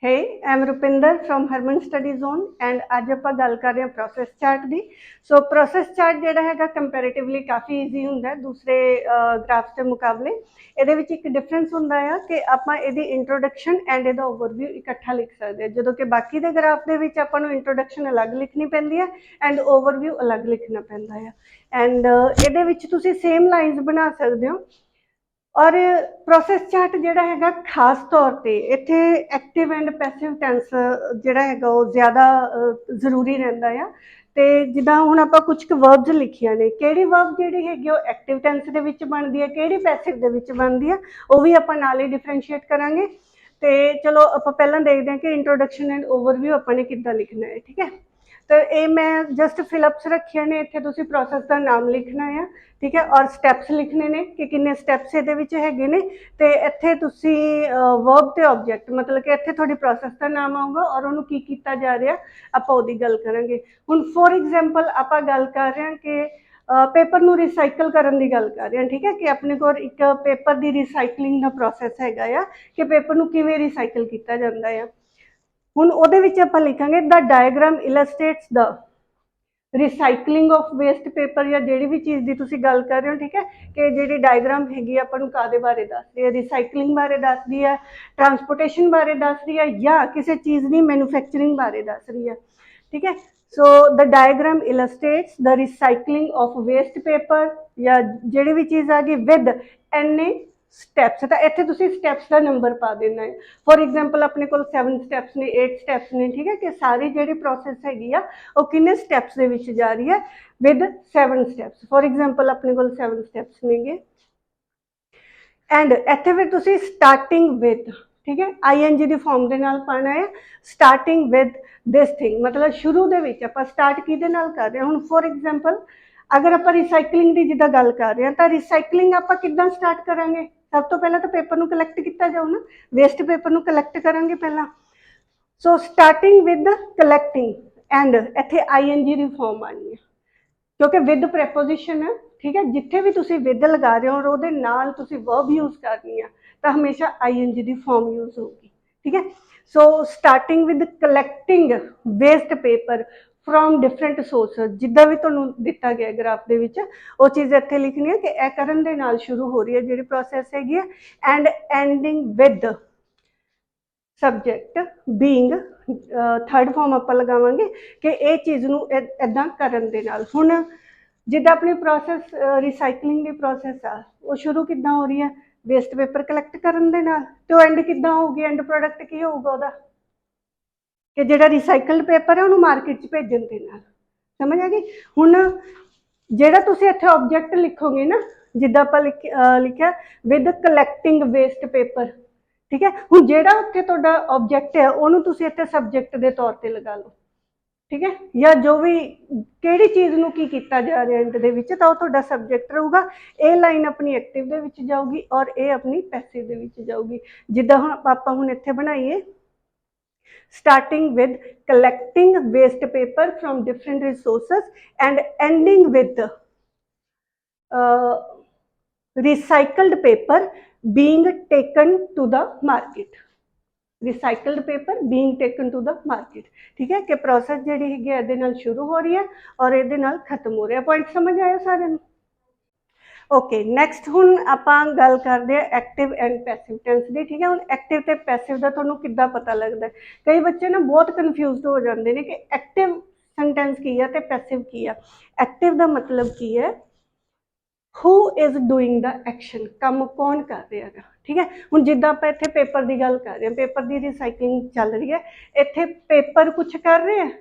Hey, I'm Rupinder from Harman Study Zone and ਅੱਜ ਆਪਾਂ ਗੱਲ ਕਰ ਰਹੇ ਹਾਂ ਪ੍ਰੋਸੈਸ ਚਾਰਟ ਦੀ। ਸੋ ਪ੍ਰੋਸੈਸ ਚਾਰਟ ਜਿਹੜਾ ਹੈਗਾ ਕੰਪੈਰੀਟਿਵਲੀ ਕਾਫੀ ਈਜ਼ੀ ਹੁੰਦਾ ਹੈ ਦੂਸਰੇ ਗ੍ਰਾਫਸ ਦੇ ਮੁਕਾਬਲੇ। ਇਹਦੇ ਵਿੱਚ ਇੱਕ ਡਿਫਰੈਂਸ ਹੁੰਦਾ ਆ ਕਿ ਆਪਾਂ ਇਹਦੀ ਇੰਟਰੋਡਕਸ਼ਨ ਐਂਡ ਇਹਦਾ ਓਵਰਵਿਊ ਇਕੱਠਾ ਲਿਖ ਸਕਦੇ ਹਾਂ, ਜਦੋਂ ਕਿ ਬਾਕੀ ਦੇ ਗ੍ਰਾਫ ਦੇ ਵਿੱਚ ਆਪਾਂ ਨੂੰ ਇੰਟਰੋਡਕਸ਼ਨ ਅਲੱਗ ਲਿਖਣੀ ਪੈਂਦੀ ਹੈ ਐਂਡ ਓਵਰਵਿਊ ਅਲੱਗ ਲਿਖਣਾ ਪੈਂਦਾ ਆ। ਐਂਡ ਇਹਦੇ ਵਿੱਚ ਤੁਸੀਂ ਸੇਮ ਲਾਈਨਸ ਬਣਾ ਸਕਦੇ ਹੋ। और प्रोसैस चार्ट जोड़ा है खास तौर पर इत्थे एक्टिव एंड पैसिव टेंस जोड़ा है ज़्यादा जरूरी रहिंदा आ। तो जिदा हुण आपां कुछ वर्ब्स लिखिया ने, किहड़ी वर्ब जिहड़ी हैगी वो एक्टिव टेंस दे विच बनदी है, किहड़ी पैसिव दे विच बनदी है, वो भी आपां नाल ही डिफरेंशिएट करांगे। तो चलो आपां पहलां देखदे हां कि इंट्रोडक्शन एंड ओवरव्यू आपां ने किद्दां लिखना है। ठीक है, तो ये मैं जस्ट फिलअप्स रखे ने, इत्थे तुसीं प्रोसैस का नाम लिखना है। ठीक है, और स्टैप्स लिखने ने कि किन्ने स्टैप्स इहदे विच हैगे ने। ते इत्थे तुसीं वर्ब ते ऑब्जेक्ट मतलब कि इत्थे तुहाडी प्रोसैस का नाम आऊगा और उहनूं की कीता जा रिहा आपां उहदी गल करांगे। हुण फॉर एग्जाम्पल आपां गल कर रहे हैं कि पेपर नूं रिसाइकल करन दी गल कर रहे हैं। ठीक है, कि अपने कोल एक पेपर दी रिसाइकलिंग दा प्रोसैस हैगा आ कि पेपर नूं किवें रिसाइकल कीता जांदा है। हुण उहदे विच आपां लिखांगे the diagram illustrates the recycling of waste paper या जिहड़ी भी चीज़ की तुसीं गल कर रहे हो। ठीक है, कि जिहड़ी डायग्राम हैगी आपां नूं काहदे बारे दसदी है, रिसाइकलिंग बारे दसदी है, ट्रांसपोर्टेशन बारे दसदी है या किसी चीज़ की मैन्युफैक्चरिंग बारे दस रही है। ठीक है, so the diagram illustrates the recycling of waste paper या जिहड़ी भी चीज़ आ गई विद एन स्टैप्स। तो इत्थे तुसीं स्टैप्स का नंबर पा देना है। फॉर एग्जाम्पल अपने को 7 स्टैप्स ने, 8 स्टैप्स ने। ठीक है, कि सारी जिहड़ी प्रोसैस हैगी आ वो किन्ने स्टैप्स दे विच जा रही है विद 7 स्टैप्स। फॉर एग्जाम्पल अपने को 7 स्टैप्स ने। एंड इत्थे फिर तुसीं स्टार्टिंग विद, ठीक है, ING दी फॉर्म दे नाल पाना है। स्टार्टिंग विद दिस थिंग मतलब शुरू दे विच आपां स्टार्ट किहदे नाल कर रहे हैं। हुण फॉर एग्जाम्पल अगर आप रिसाइकलिंग की जिद्दां गल कर रहे हैं तो रिसाइकलिंग आप किद्दां स्टार्ट करांगे। सब तो पहले तो पेपर नूं कलैक्ट किया जाऊ ना, वेस्ट पेपर नूं कलैक्ट करांगे पहला। सो स्टार्टिंग विद कलैक्टिंग एंड इत्थे ING दी फॉर्म आनी है क्योंकि विद प्रैपोजिशन है। ठीक है, जिथे भी तुसीं विद लगा रहे हो और उहदे नाल तुसीं वर्ब यूज़ करनी है तो हमेशा ING दी फॉर्म यूज़ होगी। ठीक है, so starting with collecting waste paper from different source, जिद्दां भी तुहानूं दिता गया ग्राफ दे विच वो चीज़ इत्थे लिखनी है कि यह करन दे नाल शुरू हो रही है जिहड़ी प्रोसैस हैगी है। And ending with subject being third form आपां लगावांगे कि ये चीज़ नूं इदां करन दे नाल। हुण जिद्दां अपनी प्रोसैस रिसाइकलिंग की प्रोसैस आ वो शुरू किद्दां हो रही है वेस्ट पेपर कलैक्ट करन दे नाल, तो एंड किद्दां होगी, एंड प्रोडक्ट की होगा उहदा कि जिहड़ा रिसाइकल्ड पेपर है उहनूं मार्केट च भेजन दे नाल। समझ आ गई। हुण जिहड़ा तुसीं इत्थे ऑब्जेक्ट लिखोगे ना, जिद्दां आपां लिखिया विद कलैक्टिंग वेस्ट पेपर। ठीक है, हुण जिहड़ा उत्थे तुहाडा ऑब्जेक्ट है उहनूं तुसीं इत्थे सबजैक्ट के तौर पर लगा लो। ठीक है, या जो भी किहड़ी चीज़ नूं की कीता जा रहा एंड दे विच तां ओह तुहाडा सबजैक्ट रहूगा। ये लाइन अपनी एक्टिव दे विच जाऊगी और ये अपनी पैसिव दे विच जाऊगी। जिद्दां हुण आपां हुण इत्थे बनाईए starting with collecting waste paper from different resources and ending with recycled paper being taken to the market. Recycled paper being taken to the market. ठीक है, कि प्रोसैस जिहड़ी हैगी इहदे नाल शुरू हो रही है और इहदे नाल खत्म हो रहा है। पॉइंट समझ आया सारे नूं? ओके, नैक्सट हुण आपां गल करदे हां एक्टिव एंड पैसिव टेंस दी। ठीक है, हुण एक्टिव ते पैसिव दा तुहानूं किद्दां पता लगदा है? कई बच्चे ना बहुत कन्फ्यूज़ड हो जांदे ने कि एक्टिव सेंटेंस की है ते पैसिव की है। एक्टिव दा मतलब की है who is doing the action, काम कौन कर रहा है। ठीक है, हुण जिद्दां आपां इत्थे पेपर की गल कर रहे हैं, पेपर की रिसाइकलिंग चल रही है, इत्थे पेपर कुछ कर रहे हैं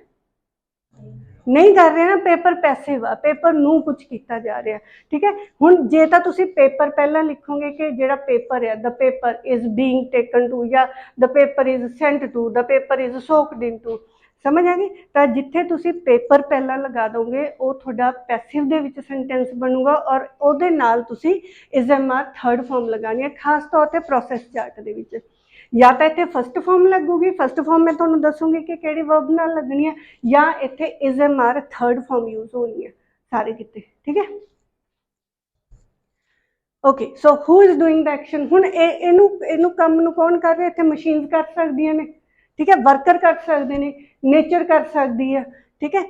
नहीं कर रहे ना, पेपर पैसिव आ, पेपर नूं कुछ किया जा रहा है। ठीक है, हुण जे तां तुसीं पेपर पहला लिखोगे कि जिहड़ा पेपर है the paper is being taken to या the paper is sent to, the paper is soaked in to. समझ आ गई। तो जिथे तुसीं पेपर पहला लगा दोगे वो तुहाडा पैसिव दे विच सेंटेंस बनूगा और उहदे नाल तुसीं ISMR थर्ड फॉर्म लगानी है, खास तौर पर प्रोसैस चार्ट दे विच। या तो इत्थे फस्ट फॉर्म लगूगी, फस्ट फॉर्म मैं तुहानूं दसूँगी कि किहड़ी वर्ब नाल लगनी है, या इत्थे ISMR थर्ड फॉर्म यूज़ होनी है सारे किते। ठीक है, okay, so who is doing the action. हुण इहनूं काम नूं कौन कर रहा है? इत्थे मशीन्स कर सकदियां ने। ठीक है, वर्कर कर सकते हैं, नेचर कर सकती है, ठीक है।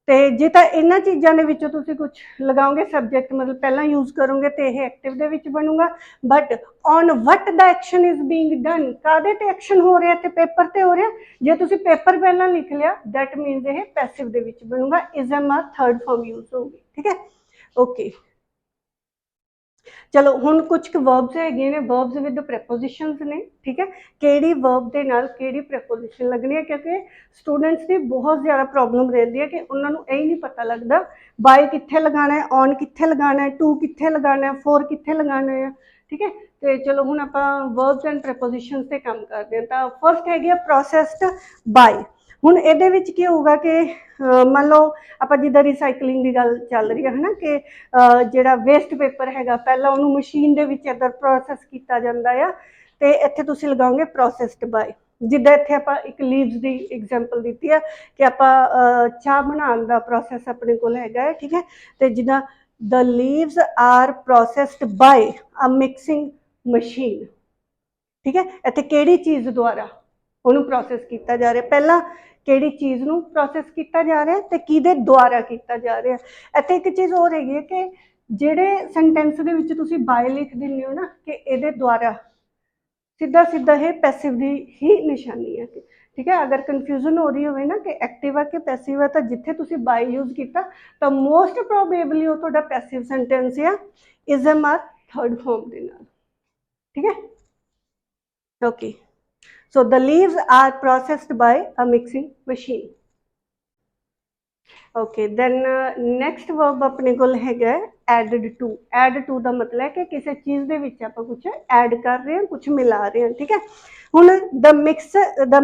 तो जे तो इन्होंने चीज़ों के विचों तुसीं कुछ लगाओगे सब्जैक्ट मतलब पहला यूज़ करोगे तो यह एक्टिव दे विच बनूगा, but on what the action is being done, कादे ते एक्शन हो रहा है, पेपर ते हो रहा। जे तुसीं पेपर पहला लिख लिया दैट मीनस यह पैसिव दे विच बनूगा, is am are third form use होगी, ठीक है। ओके चलो हुण कुछ वर्ब्स है वर्ब्स विद प्रैपोजिशंस ने, ठीक है, केड़ी वर्ब के नाल केड़ी प्रैपोजिशन लगनी है, क्योंकि स्टूडेंट्स की बहुत ज़्यादा प्रॉब्लम रहती है कि उन्होंने यही नहीं पता लगता बाय कित्थे लगाना है, ऑन कित्थे लगाना है, टू कित्थे लगाना है, फोर कित्थे लगाना है, ठीक है। तो चलो हुण आपां वर्ब्स एंड प्रैपोजिशंस ते काम करते हैं। तो फर्स्ट है प्रोसैस्ड बाय। हुण इहदे विच की होगा कि मान लो आप जिद्दां रिसाइकलिंग की गल चल रही है ना कि जिहड़ा वेस्ट पेपर हैगा पहला उहनूं मशीन दे विच इधर प्रोसैस किया जाता है, तो इत्थे तुसीं लगाओगे प्रोसैस्ड बाय। जिद्दां इत्थे आपां एक लीव्स की एग्जाम्पल दी है कि आपां चाह बनाने का प्रोसैस अपने कोल हैगा है, ठीक है। तो जिद्दां the leaves are processed by a mixing machine, ठीक है। इत्थे किहड़ी चीज़ द्वारा उन्होंने प्रोसैस किया जा रहा है, पहला किहड़ी चीज़ नूं प्रोसैस किया जा रहा है तो किहदे द्वारा किया जा रहा है। इत्थे एक चीज़ होर हैगी है कि जिहड़े सेंटेंस दे विच तुसीं बाय लिख दिंदे हो ना कि इहदे द्वारा, सीधा सीधा ये पैसिव की ही निशानी है, ठीक है। अगर कन्फ्यूजन हो रही हो ना कि एक्टिव है कि पैसिव है, तो जिथे तुसीं बाय यूज़ किया तो मोस्ट प्रोबेबली वो तुहाडा पैसिव सेंटेंस है, is am are third form दे नाल, ठीक है। Okay so the leaves are processed by a mixing machine. Okay then next verb अपने कोल हैगा added to। add to का मतलब है कि किसी चीज़ दे विच आपां कुछ ऐड कर रहे हैं, कुछ मिला रहे हैं, ठीक है। हुण the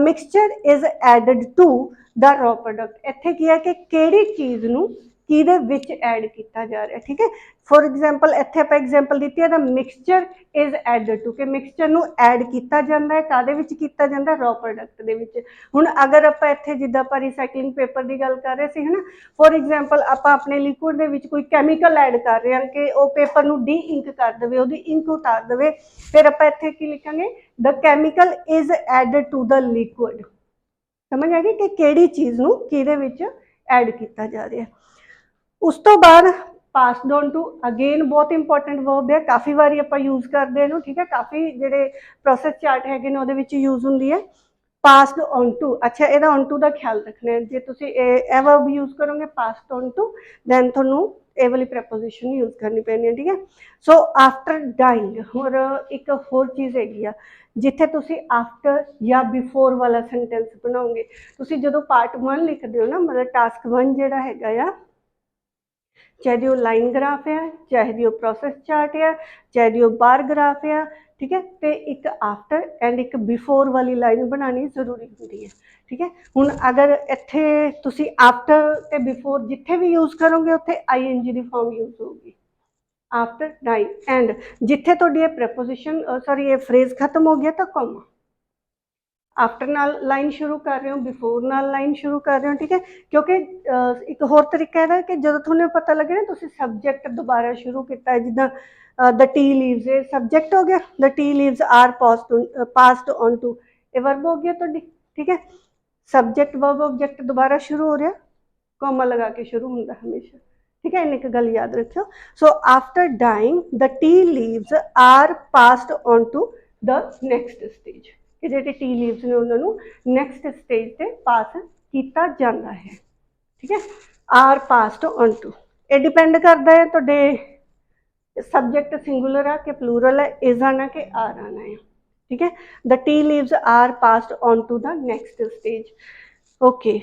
mixture is added to the raw product, इत्थे की है कि किहड़ी चीज़ नूं किहदे विच ऐड किया जा रहा है, ठीक है। फॉर एग्जाम्पल इत्थे आपां एग्जाम्पल दी है the mixture is added to, कि मिक्सचर नूं ऐड किया जाता है, काहदे विच किया जाता है, रॉ प्रोडक्ट दे विच। हुण अगर आपां इत्थे जिद्दां आपां रिसाइकलिंग पेपर की गल कर रहे सी है ना, फॉर एग्जाम्पल आपां अपने लिक्विड दे विच कोई कैमिकल ऐड कर रहे हैं कि वो पेपर नूं डी इंक कर देवे, उहदी इंक उतार देवे, फिर आपां इत्थे की लिखांगे the chemical is added to the liquid. समझ आ गई कि किहड़ी चीज़ नूं किहदे विच ऐड किया जा रहा है। उस तो बाद पासड ऑन टू अगेन बहुत इंपॉर्टेंट वर्ब है, काफ़ी बारी आप यूज़ करते हैं, ठीक है। काफ़ी जोड़े प्रोसैस चार्ट है वो यूज़ होंगी है पासड ऑन टू। अच्छा यदा ऑन टू का ख्याल रखना है, जो तुम यह वर्ब यूज़ करोगे पासड ऑन टू दैन थोनू ये वाली प्रैपोजिशन यूज़ करनी पैनी है, ठीक है। सो आफ्टर डाइंग और एक होर चीज़ हैगी जिथे तुसी आफ्टर या बिफोर वाला सेंटेंस बनाओगे, तुसी जो पार्ट 1 लिखते हो ना मतलब टास्क 1 जोड़ा है, चाहे वो लाइन ग्राफ है, चाहे वो प्रोसैस चार्ट है, चाहे वो बार ग्राफ है, ठीक है। तो एक आफ्टर एंड एक बिफोर वाली लाइन बनानी जरूरी होती है, ठीक है। हुण अगर इत्थे तुसी आफ्टर ते बिफोर जिथे भी यूज़ करोगे उत्थे ING की फॉर्म यूज़ होगी, आफ्टर डाइंग एंड जिथे तुहाडी प्रैपोजिशन सॉरी ये फ्रेज खत्म हो गया तो कॉमा, आफ्टर नाल लाइन शुरू कर रहे हो, बिफोर नाल लाइन शुरू कर रहे हो, ठीक है। क्योंकि एक होर तरीका है कि जो थोड़ा पता लगे ना तुसी सब्जैक्ट दोबारा शुरू किया है, जिदा द टी लीव्स ये सब्जैक्ट हो गया, the tea leaves are passed on to ये वर्ब हो गया तो ठीक है। सब्जैक्ट वर्ब ऑब्जैक्ट दोबारा शुरू हो रहा, कॉमा लगा के शुरू होंगे हमेशा, ठीक है। इन एक गल याद रखियो। So after drying the tea leaves are passed on to the next stage, कि जो टी लीव्स ने उन्होंने नैक्सट स्टेज से पास किया जाता है, ठीक है। आर पासड ऑन टू ये डिपेंड करता है तो सब्जैक्ट सिंगुलर है कि प्लूरल है, इज आना कि आर आना है, ठीक है। The tea leaves are passed on to the next stage. Okay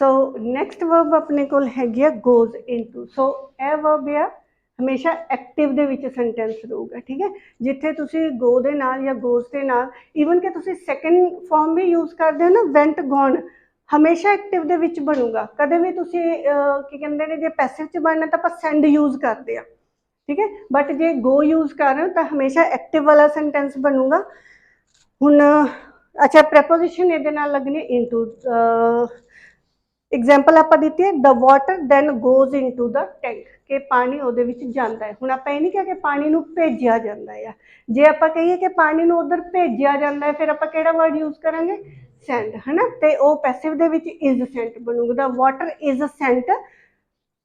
so next verb अपने को हैगी गोज इनटू। सो यह वर्ब है हमेशा एक्टिव दे विच सेंटेंस रहूगा, ठीक है। जिथे तुसी गो दे नाल या गोज के नाल ईवन कि तुसी सैकेंड फॉर्म भी यूज़ करते हो ना वेंट गॉन, हमेशा एक्टिव दे विच बनूगा। कदे भी तुसी की कहते हैं जे पैसिव च बनना तो आप सेंड यूज़ करते हैं, ठीक है। बट जे गो यूज़ कर रहे हो तो हमेशा एक्टिव वाला सेंटेंस बनूगा। हुण अच्छा प्रैपोजिशन ये लगनी इनटू, एग्जाम्पल आप दी है the water then goes into the tank कि पानी ਉਹਦੇ ਵਿੱਚ ਜਾਂਦਾ ਹੈ। ਹੁਣ ਆਪਾਂ ਇਹ ਨਹੀਂ ਕਿਹਾ ਕਿ ਪਾਣੀ ਨੂੰ ਭੇਜਿਆ ਜਾਂਦਾ ਹੈ। ਜੇ ਆਪਾਂ ਕਹੀਏ ਕਿ ਪਾਣੀ ਨੂੰ ਉਧਰ ਭੇਜਿਆ ਜਾਂਦਾ ਹੈ ਫਿਰ ਆਪਾਂ ਕਿਹੜਾ ਵਰਡ ਯੂਜ਼ ਕਰਾਂਗੇ ਸੈਂਡ ਹੈ ਨਾ, ਤੇ ਉਹ ਪੈਸਿਵ ਦੇ ਵਿੱਚ ਇਜ਼ ਸੈਂਟ ਬਣੂਗਾ। ਦਾ ਵਾਟਰ ਇਜ਼ ਸੈਂਟ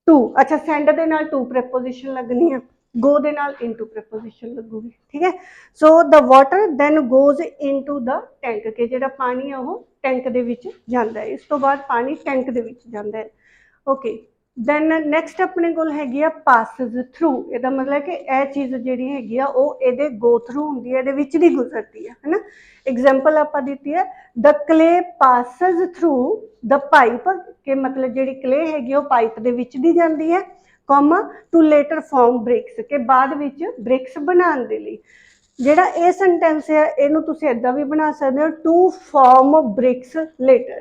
ਟੂ, ਅੱਛਾ ਸੈਂਡ ਦੇ ਨਾਲ ਟੂ ਪ੍ਰੈਪੋਜੀਸ਼ਨ ਲੱਗਣੀ ਹੈ, ਗੋ ਦੇ ਨਾਲ ਇਨਟੂ ਪ੍ਰੈਪੋਜੀਸ਼ਨ ਲੱਗੂਗੀ। ਠੀਕ ਹੈ, so the water then goes into the tank ਕਿ ਜਿਹੜਾ ਪਾਣੀ ਆ ਉਹ ਟੈਂਕ ਦੇ ਵਿੱਚ ਜਾਂਦਾ ਹੈ। ਇਸ ਤੋਂ ਬਾਅਦ ਪਾਣੀ ਟੈਂਕ ਦੇ ਵਿੱਚ ਜਾਂਦਾ ਹੈ। ਓਕੇ, ਦੈਨ ਨੈਕਸਟ ਆਪਣੇ ਕੋਲ ਹੈਗੀ ਆ ਪਾਸਿਸ ਥਰੂ। ਇਹਦਾ ਮਤਲਬ ਕਿ ਇਹ ਚੀਜ਼ ਜਿਹੜੀ ਹੈਗੀ ਆ ਉਹ ਇਹਦੇ ਗੋ ਥਰੂ ਹੁੰਦੀ ਹੈ, ਇਹਦੇ ਵਿੱਚ ਦੀ ਗੁਜ਼ਰਦੀ ਹੈ ਨਾ। एग्जाम्पल आप दी है the clay passes through the pipe के मतलब जी क्ले हैगी वो पाइप दे विच दी जाती है, comma to later form bricks के बाद विच ब्रिक्स बनाने दे लई। जिहड़ा ये सेंटेंस है इहनूं तुसीं इदां भी बना सकदे हो to form bricks letter,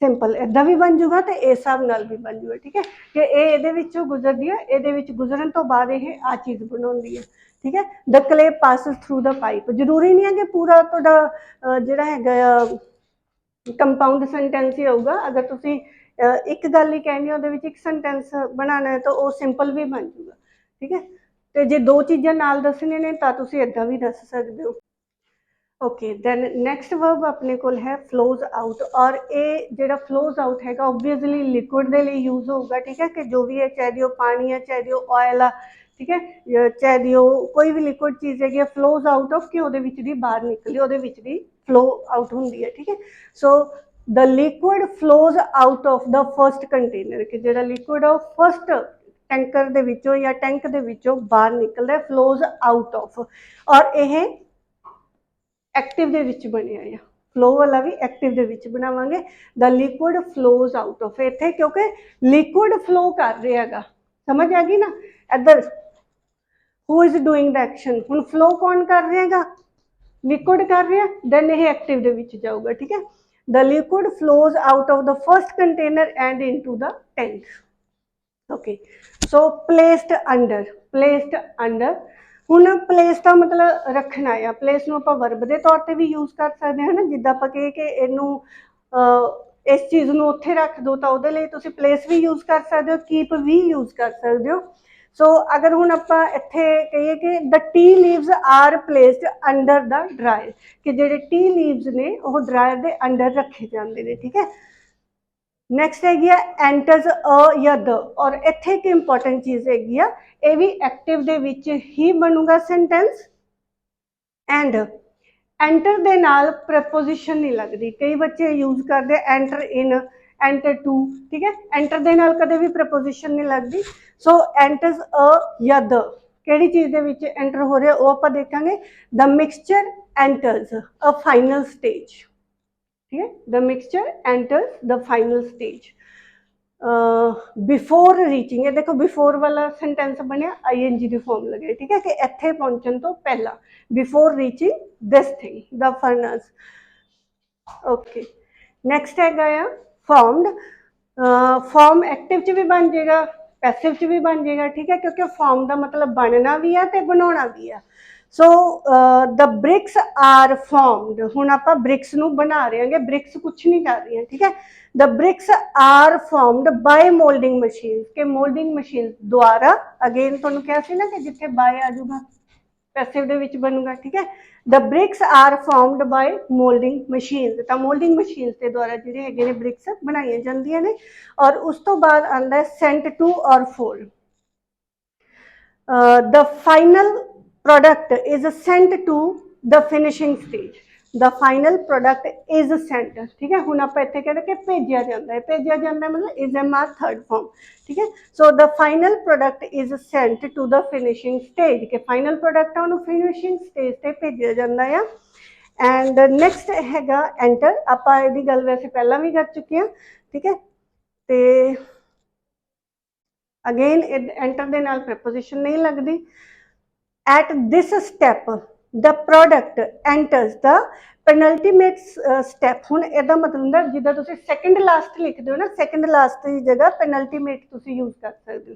simple इदां भी बन जूगा तो इस हिसाब नाल भी बन जूगा। ठीक है कि ये विचों गुजरदी है, ये गुजरन तो बाद ये आ चीज़ बनाउंदी है। ठीक है, the clay passes through the pipe जरूरी नहीं है कि पूरा तुहाडा जिहड़ा हैगा कंपाउंड सेंटेंस ही होगा। अगर तुसीं एक गल ही कहनी है उहदे विच एक सेंटेंस बनाना है तो वो सिंपल भी बन जूगा। ठीक है, तो जे दो चीज़ां नाल दसणियां ने तां तुसीं इदां भी दस सकदे हो। ओके, दैन नैक्सट वर्ब अपने कोल है फ्लोज आउट, और ये जो फ्लोज आउट है ओबवियसली लिक्विड के लिए यूज होगा। ठीक है, कि जो भी है चाहे वो पानी है चाहे वो ऑयल आ, ठीक है, चाहे वो कोई भी लिक्विड चीज़ है फ्लोज आउट ऑफ कि वो बाहर निकली वो फ्लो आउट होंगी है। ठीक है, so the liquid flows out of the first container कि जो लिक्विड है फर्स्ट टैंकर दे विचों या टैंक दे विचों बाहर निकलता है, फ्लोज आउट ऑफ। और यह एक्टिव दे विच बनिया है, फ्लो वाला भी एक्टिव दे विच बनावांगे। The liquid flows out of इत्थे क्योंकि लिक्विड फ्लो कर रहा है, समझ आ गई ना। इधर who is doing the action, हुण फ्लो कौन कर रहा है, लिक्विड कर रहा है, दैन ये एक्टिव दे विच जाऊगा। ठीक है, the liquid flows out of the first container and into the tank. Okay, so placed under हुण प्लेस का मतलब रखना है, प्लेस नूं आपां वर्ब के तौर पर भी यूज कर सकते हैं ना, जिद्दां आपां कहिए कि इहनूं इस चीज़ नूं उत्थे रख दो तो उहदे लई तुसीं प्लेस भी यूज कर सकते हो, कीप भी यूज कर सकते हो। सो अगर हुण आपां इत्थे कहिए कि the tea leaves are placed under the dryer कि जिहड़े टी लीव्स ने वो ड्रायर के अंडर रखे जाते हैं। ठीक है, नैक्सट हैगी एंटर्स अ या द, और इत्थे एक इंपॉर्टेंट चीज़ हैगी आ, ये भी एक्टिव दे विच ही बनूगा सेंटेंस। एंड एंटर दे नाल प्रपोजिशन नहीं लगती, कई बच्चे यूज करते एंटर इन, एंटर टू। ठीक है, एंटर दे नाल कदे भी प्रपोजिशन नहीं लगती। सो एंटर्स अ या the किहड़ी cheese they which enter हो रहा वो आपां देखांगे। The mixture enters a final stage. ठीक है, the mixture enters the final stage before reaching. देखो बिफोर वाला सेंटेंस बनया ING की फॉर्म लगे। ठीक है, कि इत्थे पहुंचने तो पहला, before reaching this thing the furnace. Okay, next है फॉर्म्ड, फॉर्म एक्टिव च भी बन जाएगा पैसिव च भी बन जाएगा। ठीक है, क्योंकि फॉर्म का मतलब बनना भी है तो बनाना भी है। So the bricks are formed, हुण आपां ब्रिक्स नूं बना रहे हैं, ब्रिक्स कुछ नहीं कर रही हैं। ठीक है, the bricks are formed by moulding machine के मोल्डिंग मशीन द्वारा, अगेन तुहानूं कहा सी ना कि जिथे बाय आ जाऊगा पैसिव दे विच बनूगा। ठीक है, the bricks are formed by moulding machine, तो मोल्डिंग मशीन के द्वारा जिहड़े हैगे ने ब्रिक्स बनाई जांदियां ने। और उस तो बाद आंदा है सेंट टू और fold. The final product is sent to the finishing stage, the final product is sent. ठीक है, हुण आपां इत्थे कहदे कि भेजिया जांदा है, भेजिया जांदा है मतलब इज MR थर्ड फॉर्म। ठीक है, so the final product is sent to the finishing stage के फाइनल प्रोडक्ट है उन्होंने फिनिशिंग स्टेज पर भेजिया जांदा है। एंड नैक्सट हैगा एंटर, आपां इहदी गल वैसे पहला भी कर चुके हैं। ठीक है, तो अगेन एंटर दे नाल प्रपोजिशन नहीं लगती। Eight this step the product enters the penultimate step. हुण इहदा मतलब हुंदा जिद्दां तुसीं सैकेंड लास्ट लिखदे हो ना, सैकेंड लास्ट की जगह पेनल्टीमेट तुसीं यूज कर सकते हो।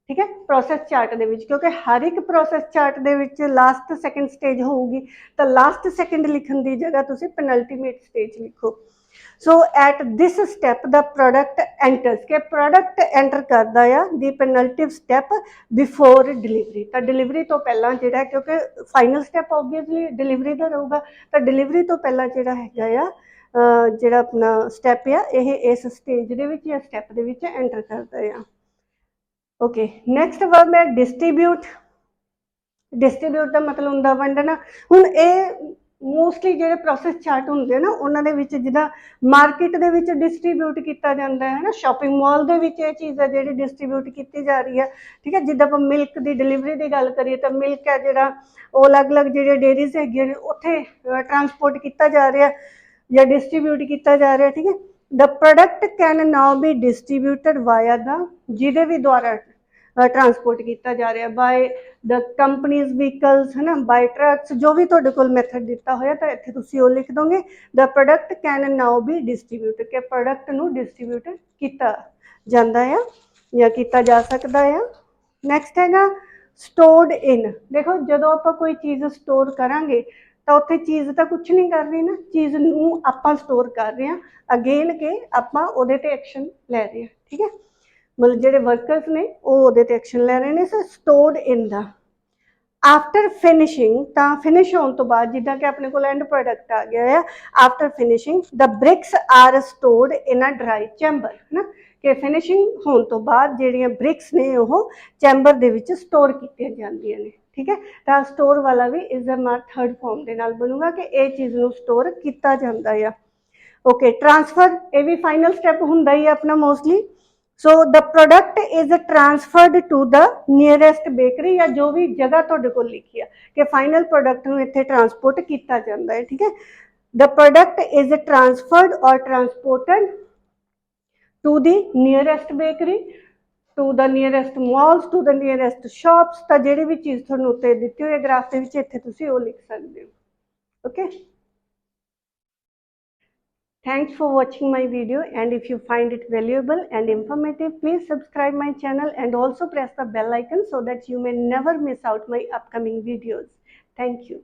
ठीक है, प्रोसैस चार्ट दे विच, क्योंकि हर एक प्रोसैस चार्ट दे विच लास्ट सैकेंड स्टेज होगी, तो लास्ट सैकेंड लिखण दी जगह तुसीं पेनल्टीमेट स्टेज लिखो। So at this step the product enters, के प्रोडक्ट एंटर करदा आ the penultimate step before delivery, तो डिलीवरी तो पहला जिहड़ा, क्योंकि फाइनल स्टैप ऑबवियसली डिलीवरी दा रहूगा, तो डिलीवरी तो पहला जिहड़ा हैगा आ जिहड़ा अपना स्टैप आ इस स्टेज दे विच या स्टैप दे विच एंटर करदा आ। ओके, नैक्सट वर्ब है डिस्ट्रीब्यूट। डिस्ट्रीब्यूट का मतलब होंदा वंडना। हुण ये मोस्टली जिहड़े प्रोसैस चार्ट होंदे ना उन्हां दे विच जिद्दां मार्केट दे विच डिस्ट्रीब्यूट कीता जांदा है ना, शॉपिंग मॉल दे विच ये चीज़ है जिहड़ी डिस्ट्रीब्यूट कीती जा रही है, ठीक है। जिद्दां आपां मिल्क दी डिलीवरी दी गल करिए तो मिल्क है जिहड़ा ओह अलग-अलग जिहड़े डेयरीज हैगियां ने उत्थे ट्रांसपोर्ट कीता जा रिहा या डिस्ट्रीब्यूट किया जा रहा है, ठीक है। The product can now be distributed via the, जिहदे भी द्वारा ट्रांसपोर्ट किया जा रहा है, बाय द कंपनीज व्हीकल्स, है ना, बाय ट्रक्स, जो भी तुहाडे कोल मैथड दिता होया तो इत्थे तुसीं ओह लिख दोगे। The product can now be distributed, के प्रोडक्ट नूं डिस्ट्रीब्यूट किया जांदा है या किया जा सकता है। नैक्सट हैगा स्टोर्ड इन। देखो जदों आपां कोई चीज़ स्टोर करांगे तो उत्थे चीज़ तो कुछ नहीं कर रही ना, चीज़ नूं आपां स्टोर कर रहे हैं अगेन के आपां उहदे ते एक्शन लै रहे हैं, ठीक है। मतलब जिहड़े वर्कर्स ने वो उहदे ते एक्शन लै रहे हैं। सो स्टोर्ड इन दा आफ्टर फिनिशिंग, तो फिनिश होने तो बाद जिद्दां कि अपने कोल एंड प्रोडक्ट आ गया है, after finishing the bricks are stored in a dry chamber, है ना, कि फिनिशिंग होने तो बाद जिहड़ियां ब्रिक्स ने वो चैम्बर दे विच स्टोर कीतियां जांदियां ने, ठीक है। तो स्टोर वाला भी इज अ मार थर्ड फॉर्म दे नाल बनूगा कि ये चीज़ नूं स्टोर किया जांदा है। ओके, ट्रांसफर ये भी फाइनल स्टैप हुंदा ही अपना mostly. So the product is transferred to the nearest bakery, या जो भी जगह तुहाडे कोल लिखी है कि फाइनल प्रोडक्ट नूं इत्थे ट्रांसपोर्ट किया जांदा है, ठीक है। द प्रोडक्ट इज ट्रांसफर्ड और transported to the nearest bakery, to the nearest malls, to the nearest shops. तो जिहड़ी भी चीज़ तुहानूं उत्ते दित्ती होई ग्राफ दे विच इत्थे तुसीं ओह लिख सकदे हो। Okay, thanks for watching my video, and if you find it valuable and informative, please subscribe my channel and also press the bell icon so that you may never miss out my upcoming videos. Thank you.